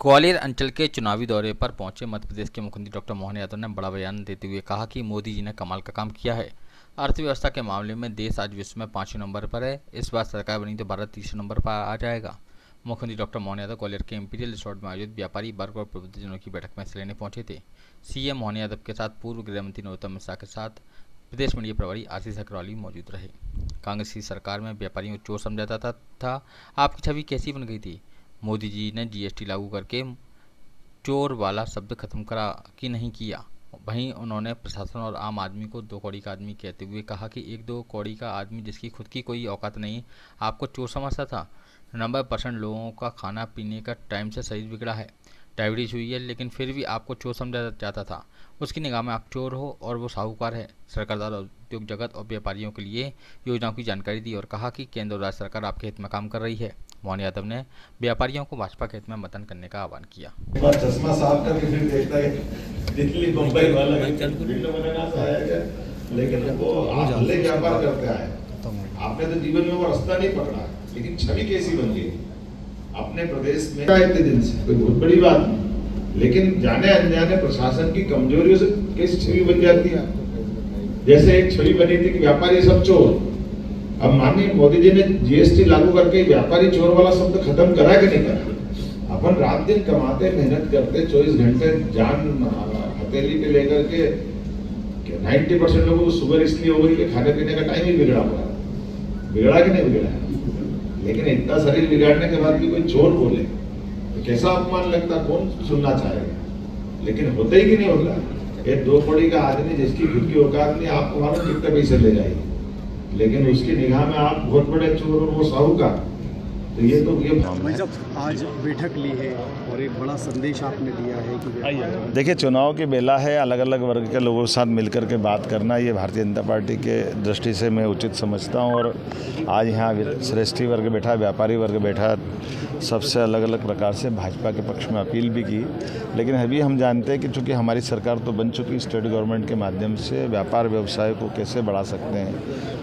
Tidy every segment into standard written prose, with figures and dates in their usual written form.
ग्वालियर अंचल के चुनावी दौरे पर पहुंचे मध्य प्रदेश के मुख्यमंत्री डॉक्टर मोहन यादव ने बड़ा बयान देते हुए कहा कि मोदी जी ने कमाल का काम किया है। अर्थव्यवस्था के मामले में देश आज विश्व में 5वें नंबर पर है। इस बार सरकार बनी तो भारत 3रे नंबर पर आ जाएगा। मुख्यमंत्री डॉक्टर मोहन यादव ग्वालियर के इंपीरियल रिसोर्ट में आयोजित व्यापारी वर्ग और प्रबुद्धजनों की बैठक में हिस्सा लेने पहुंचे थे। सीएम मोहन यादव के साथ पूर्व गृहमंत्री नरोत्तम मिश्रा के साथ प्रदेश मीडिया प्रभारी आशीष अग्रवाल मौजूद रहे। कांग्रेस की सरकार में व्यापारियों को चोर समझा जाता था। आपकी छवि कैसी बन गई थी? मोदी जी ने जीएसटी लागू करके चोर वाला शब्द खत्म करा कि नहीं किया? वहीं उन्होंने प्रशासन और आम आदमी को 2 कौड़ी का आदमी कहते हुए कहा कि 1-2 कौड़ी का आदमी जिसकी खुद की कोई औकात नहीं आपको चोर समझता था। 90% लोगों का खाना पीने का टाइम से शरीर बिगड़ा है, डायबिटीज हुई है, लेकिन फिर भी आपको चोर समझा जाता था। उसकी निगाह में आप चोर हो और वो साहूकार है। सरकारदार उद्योग जगत और व्यापारियों के लिए योजनाओं की जानकारी दी और कहा कि केंद्र और राज्य सरकार आपके हित में काम कर रही है। मोहन यादव ने व्यापारियों को भाजपा के हित में मतदान करने का आह्वान किया। चश्मा साफ करके फिर देखता है दिल्ली बम्बई वाला वीडियो बनाना आया, लेकिन वो हल्ले व्यापार करते आए। आपने तो जीवन में वो रास्ता नहीं पकड़ा, लेकिन छवि कैसी बन गई अपने प्रदेश में इतने दिन से, कोई बहुत बड़ी बात नहीं, लेकिन जाने अनजाने प्रशासन की कमजोरियों से कैसी छवि बन जाती है। जैसे एक छवि बनी थी कि व्यापारी सब चोर। अब माननीय मोदी जी ने जीएसटी लागू करके व्यापारी चोर वाला शब्द खत्म करा कि नहीं करा? अपन रात दिन कमाते, मेहनत करते, 24 घंटे जान हथेली पे लेकर के 90% लोगों को शुगर इसलिए हो गई कि खाने पीने का टाइम ही बिगड़ा हुआ है। बिगड़ा कि नहीं बिगड़ा? लेकिन इतना शरीर बिगाड़ने के बाद भी कोई चोर बोले तो कैसा अपमान लगता, कौन सुनना चाहेगा? लेकिन होता ही कि नहीं होगा। ये 2 कौड़ी का आदमी जिसकी खुद की औकात नहीं, आपको मालूम कितने पैसे ले जाएगी, लेकिन उसकी निगाह में आप बहुत बड़े चोर और वो साहूकार। तो ये भाई साहब आज बैठक ली है और एक बड़ा संदेश आपने दिया है कि देखिए, चुनाव की बेला है, अलग अलग वर्ग के लोगों के साथ मिलकर के बात करना ये भारतीय जनता पार्टी के दृष्टि से मैं उचित समझता हूँ। और आज यहाँ श्रेष्ठी वर्ग बैठा, व्यापारी वर्ग बैठा, सबसे अलग अलग प्रकार से भाजपा के पक्ष में अपील भी की। लेकिन अभी हम जानते हैं कि चूँकि हमारी सरकार तो बन चुकी, स्टेट गवर्नमेंट के माध्यम से व्यापार व्यवसाय को कैसे बढ़ा सकते हैं,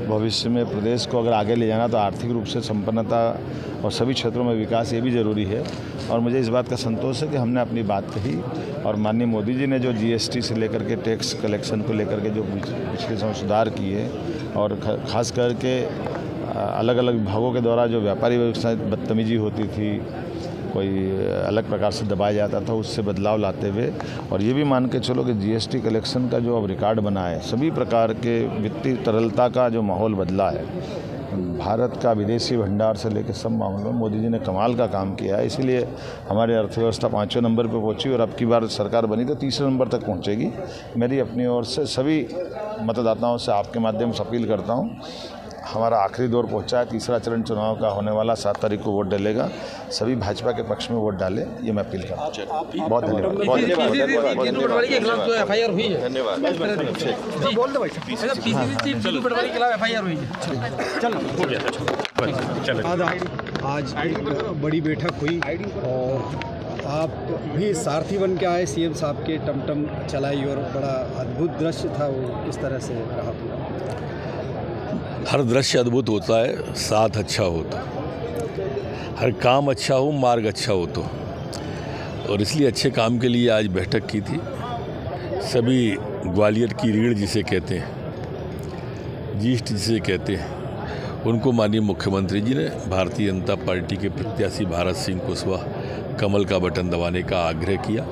भविष्य में प्रदेश को अगर आगे ले जाना तो आर्थिक रूप से संपन्नता और सभी क्षेत्रों में विकास ये भी ज़रूरी है। और मुझे इस बात का संतोष है कि हमने अपनी बात कही और माननीय मोदी जी ने जो जीएसटी से लेकर के टैक्स कलेक्शन को लेकर के जो पिछले समय सुधार किए और ख़ास करके अलग अलग विभागों के द्वारा जो व्यापारी व्यवसाय बदतमीजी होती थी, कोई अलग प्रकार से दबाया जाता था, उससे बदलाव लाते हुए और ये भी मान के चलो कि जीएसटी कलेक्शन का जो अब रिकॉर्ड बना है, सभी प्रकार के वित्तीय तरलता का जो माहौल बदला है, भारत का विदेशी भंडार से लेकर सब मामलों में मोदी जी ने कमाल का काम किया है। इसीलिए हमारी अर्थव्यवस्था 5वें नंबर पर पहुंची और अब की बार सरकार बनी तो 3रे नंबर तक पहुंचेगी। मेरी अपनी ओर से सभी मतदाताओं से आपके माध्यम से अपील करता हूं, हमारा आखिरी दौर पहुंचा है, 3रा चरण चुनाव का होने वाला 7 तारीख को वोट डलेगा। सभी भाजपा के पक्ष में वोट डालें, ये मैं अपील करता हूँ। बहुत धन्यवाद। आज बड़ी बैठक हुई और आप भी सारथी बन के आए सीएम साहब के, टमटम चलाई और बड़ा अद्भुत दृश्य था। वो किस तरह से रहा पूरा? हर दृश्य अद्भुत होता है, साथ अच्छा हो तो, हर काम अच्छा हो, मार्ग अच्छा हो तो, और इसलिए अच्छे काम के लिए आज बैठक की थी। सभी ग्वालियर की रीढ़ जिसे कहते हैं, जीस्ट जिसे कहते हैं, उनको माननीय मुख्यमंत्री जी ने भारतीय जनता पार्टी के प्रत्याशी भारत सिंह कुशवाहा कमल का बटन दबाने का आग्रह किया।